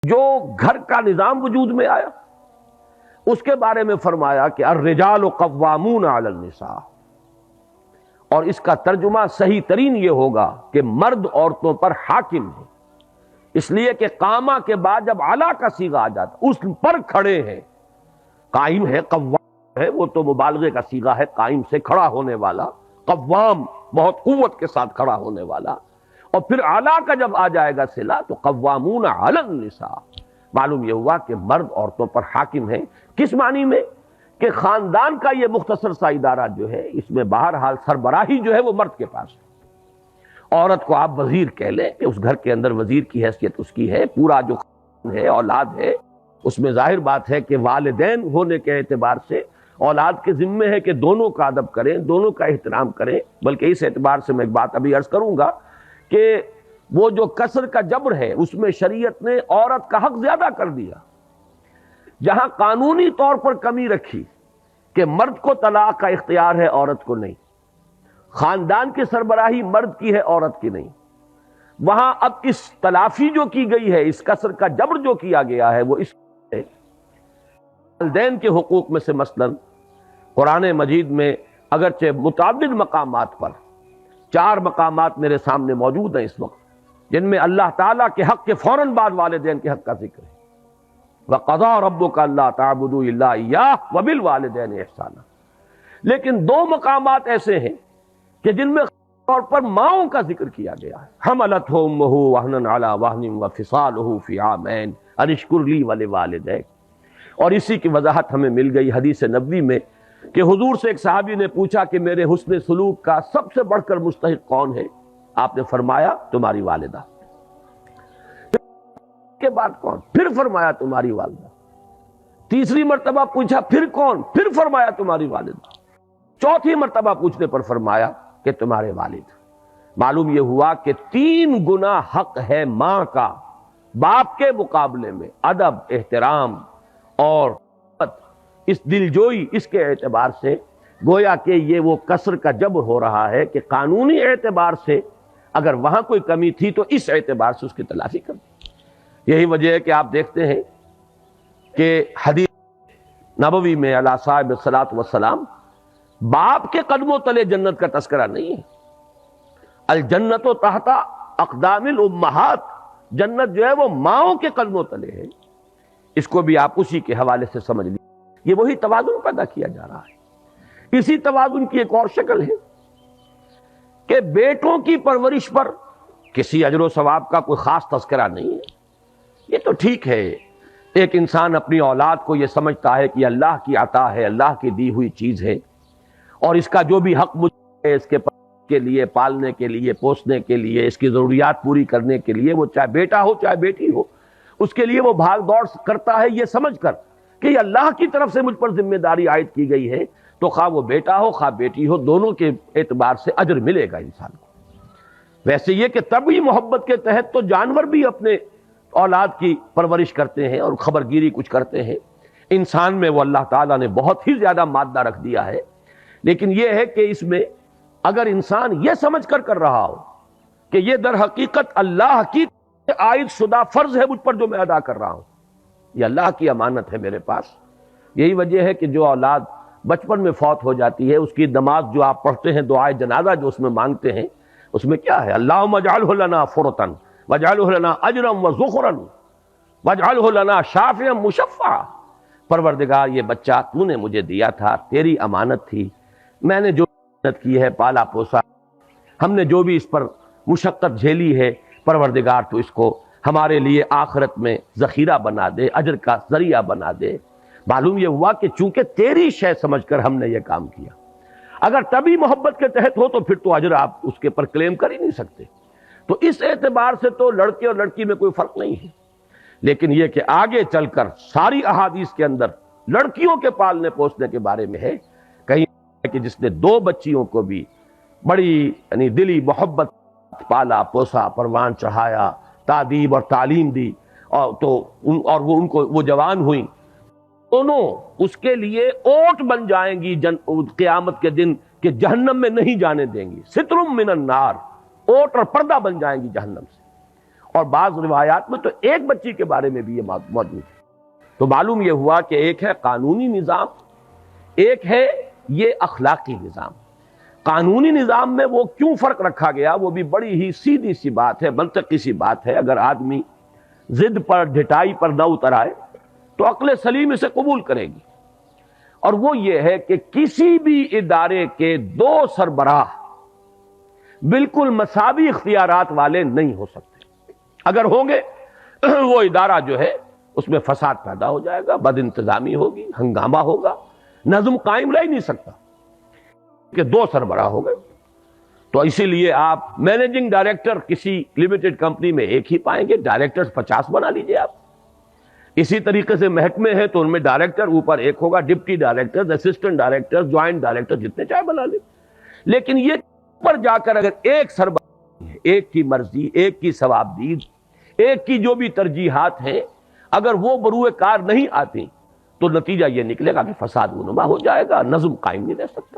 جو گھر کا نظام وجود میں آیا اس کے بارے میں فرمایا کہ الرجال قوامون علی النساء، اور اس کا ترجمہ صحیح ترین یہ ہوگا کہ مرد عورتوں پر حاکم ہے، اس لیے کہ قامہ کے بعد جب علا کا صیغہ آ جاتا اس پر کھڑے ہیں، قائم ہے، قوام ہے، وہ تو مبالغے کا صیغہ ہے، قائم سے کھڑا ہونے والا، قوام بہت قوت کے ساتھ کھڑا ہونے والا، اور پھر علا کا جب آ جائے گا صلہ تو قوامون علی النساء، معلوم یہ ہوا کہ مرد عورتوں پر حاکم ہیں۔ کس معنی میں؟ کہ خاندان کا یہ مختصر سا ادارہ جو ہے اس میں بہرحال سربراہی جو ہے وہ مرد کے پاس ہے۔ عورت کو آپ وزیر کہہ لیں کہ اس گھر کے اندر وزیر کی حیثیت اس کی ہے، پورا جو خاندان ہے، اولاد ہے، اس میں ظاہر بات ہے کہ والدین ہونے کے اعتبار سے اولاد کے ذمے ہے کہ دونوں کا ادب کریں، دونوں کا احترام کریں، بلکہ اس اعتبار سے میں ایک بات ابھی عرض کروں گا کہ وہ جو کسر کا جبر ہے اس میں شریعت نے عورت کا حق زیادہ کر دیا، جہاں قانونی طور پر کمی رکھی کہ مرد کو طلاق کا اختیار ہے عورت کو نہیں، خاندان کی سربراہی مرد کی ہے عورت کی نہیں، وہاں اب اس تلافی جو کی گئی ہے، اس کسر کا جبر جو کیا گیا ہے وہ اس والدین کے حقوق میں سے مثلا قرآن مجید میں اگرچہ متعدد مقامات پر 4 مقامات میرے سامنے موجود ہیں اس وقت جن میں اللہ تعالیٰ کے حق کے فوراً بعد والدین کے حق کا ذکر ہے، وَقَضَىٰ رَبُّكَ أَلَّا تَعْبُدُوا إِلَّا إِيَّاهُ وَبِالْوَالِدَيْنِ إِحْسَانًا، لیکن 2 مقامات ایسے ہیں کہ جن میں طور پر ماؤں کا ذکر کیا گیا ہے، حَمَلَتْهُ أُمُّهُ وَهْنًا عَلَىٰ وَهْنٍ وَفِصَالُهُ فِي عَامَيْنِ أَنِ اشْكُرْ لِي وَلِوَالِدَيْكَ، اور اسی کی وضاحت ہمیں مل گئی حدیث نبوی میں کہ حضور سے ایک صحابی نے پوچھا کہ میرے حسن سلوک کا سب سے بڑھ کر مستحق کون ہے؟ آپ نے فرمایا تمہاری والدہ، کے بعد کون؟ پھر فرمایا تمہاری والدہ، تیسری مرتبہ پوچھا پھر کون؟ پھر فرمایا تمہاری والدہ، چوتھی مرتبہ پوچھنے پر فرمایا کہ تمہارے والد۔ معلوم یہ ہوا کہ 3 گنا حق ہے ماں کا باپ کے مقابلے میں، ادب، احترام اور اس دلجوئی، اس کے اعتبار سے گویا کہ یہ وہ کسر کا جبر ہو رہا ہے کہ قانونی اعتبار سے اگر وہاں کوئی کمی تھی تو اس اعتبار سے اس کی تلافی کر دی۔ یہی وجہ ہے کہ آپ دیکھتے ہیں کہ حدیث نبوی میں علی صاحب الصلاۃ والسلام باپ کے قدموں تلے جنت کا تذکرہ نہیں ہے، الجنت تحت اقدام الامہات، جنت جو ہے وہ ماؤں کے قدموں تلے ہے، اس کو بھی آپ اسی کے حوالے سے سمجھ لیجیے۔ یہ وہی توازن پیدا کیا جا رہا ہے۔ اسی توازن کی ایک اور شکل ہے کہ بیٹوں کی پرورش پر کسی اجر و ثواب کا کوئی خاص تذکرہ نہیں ہے، یہ تو ٹھیک ہے، ایک انسان اپنی اولاد کو یہ سمجھتا ہے کہ اللہ کی عطا ہے، اللہ کی دی ہوئی چیز ہے، اور اس کا جو بھی حق مجھے ہے اس کے لیے پالنے کے لیے، پوسنے کے لیے، اس کی ضروریات پوری کرنے کے لیے، وہ چاہے بیٹا ہو چاہے بیٹی ہو، اس کے لیے وہ بھاگ دوڑ کرتا ہے یہ سمجھ کر کہ یہ اللہ کی طرف سے مجھ پر ذمہ داری عائد کی گئی ہے، تو خواہ وہ بیٹا ہو خواہ بیٹی ہو، دونوں کے اعتبار سے اجر ملے گا انسان کو۔ ویسے یہ کہ طبعی محبت کے تحت تو جانور بھی اپنے اولاد کی پرورش کرتے ہیں اور خبرگیری کچھ کرتے ہیں، انسان میں وہ اللہ تعالیٰ نے بہت ہی زیادہ مادہ رکھ دیا ہے، لیکن یہ ہے کہ اس میں اگر انسان یہ سمجھ کر رہا ہو کہ یہ در حقیقت اللہ کی عائد شدہ فرض ہے مجھ پر جو میں ادا کر رہا ہوں، یہ اللہ کی امانت ہے میرے پاس۔ یہی وجہ ہے کہ جو اولاد بچپن میں فوت ہو جاتی ہے اس کی نماز جو آپ پڑھتے ہیں، دعائے جنازہ جو اس میں مانگتے ہیں، اس میں کیا ہے؟ اللہم اجعلہ لنا فرطن واجعلہ لنا اجرا وذخرا واجعلہ لنا شافعا مشفعا، پروردگار یہ بچہ تو نے مجھے دیا تھا، تیری امانت تھی، میں نے جو محنت کی ہے، پالا پوسا، ہم نے جو بھی اس پر مشقت جھیلی ہے، پروردگار تو اس کو ہمارے لیے آخرت میں ذخیرہ بنا دے، اجر کا ذریعہ بنا دے۔ معلوم یہ ہوا کہ چونکہ تیری شے سمجھ کر ہم نے یہ کام کیا، اگر تبھی محبت کے تحت ہو تو پھر تو اجر آپ اس کے پر کلیم کر ہی نہیں سکتے، تو اس اعتبار سے تو لڑکے اور لڑکی میں کوئی فرق نہیں ہے۔ لیکن یہ کہ آگے چل کر ساری احادیث کے اندر لڑکیوں کے پالنے پوسنے کے بارے میں ہے، کہیں کہ جس نے 2 بچیوں کو بھی بڑی یعنی دلی محبت پالا پوسا، پروان چڑھایا، تادیب اور تعلیم دی، اور وہ ان کو وہ جوان ہوئیں، دونوں اس کے لیے اوٹ بن جائیں گی قیامت کے دن کہ جہنم میں نہیں جانے دیں گی، سترم من النار، اوٹ اور پردہ بن جائیں گی جہنم سے۔ اور بعض روایات میں تو ایک بچی کے بارے میں بھی یہ موجود ہے۔ تو معلوم یہ ہوا کہ ایک ہے قانونی نظام، ایک ہے یہ اخلاقی نظام۔ قانونی نظام میں وہ کیوں فرق رکھا گیا، وہ بھی بڑی ہی سیدھی سی بات ہے، منطقی سی بات ہے۔ اگر آدمی ضد پر، ڈھٹائی پر نہ اتر آئے تو عقل سلیم اسے قبول کرے گی، اور وہ یہ ہے کہ کسی بھی ادارے کے دو سربراہ بالکل مساوی اختیارات والے نہیں ہو سکتے۔ اگر ہوں گے وہ ادارہ جو ہے اس میں فساد پیدا ہو جائے گا، بد انتظامی ہوگی، ہنگامہ ہوگا، نظم قائم رہ ہی نہیں سکتا کہ دو سربراہ ہو گئے۔ تو اسی لیے آپ مینیجنگ ڈائریکٹر کسی لمیٹڈ کمپنی میں ایک ہی پائیں گے، ڈائریکٹر 50 بنا لیجئے آپ۔ اسی طریقے سے محکمے ہیں تو ان میں ڈائریکٹر اوپر ایک ہوگا، deputy director, assistant director, joint director, جتنے چاہے بنا لیں۔ لیکن یہ پر جا کر اگر ایک سربراہ ہے، ایک کی مرضی، ایک کی ثوابدید، ایک کی جو بھی ترجیحات ہیں، اگر وہ بروئے کار نہیں آتی تو نتیجہ یہ نکلے گا کہ فساد رونما ہو جائے گا، نظم قائم نہیں رہ سکتا۔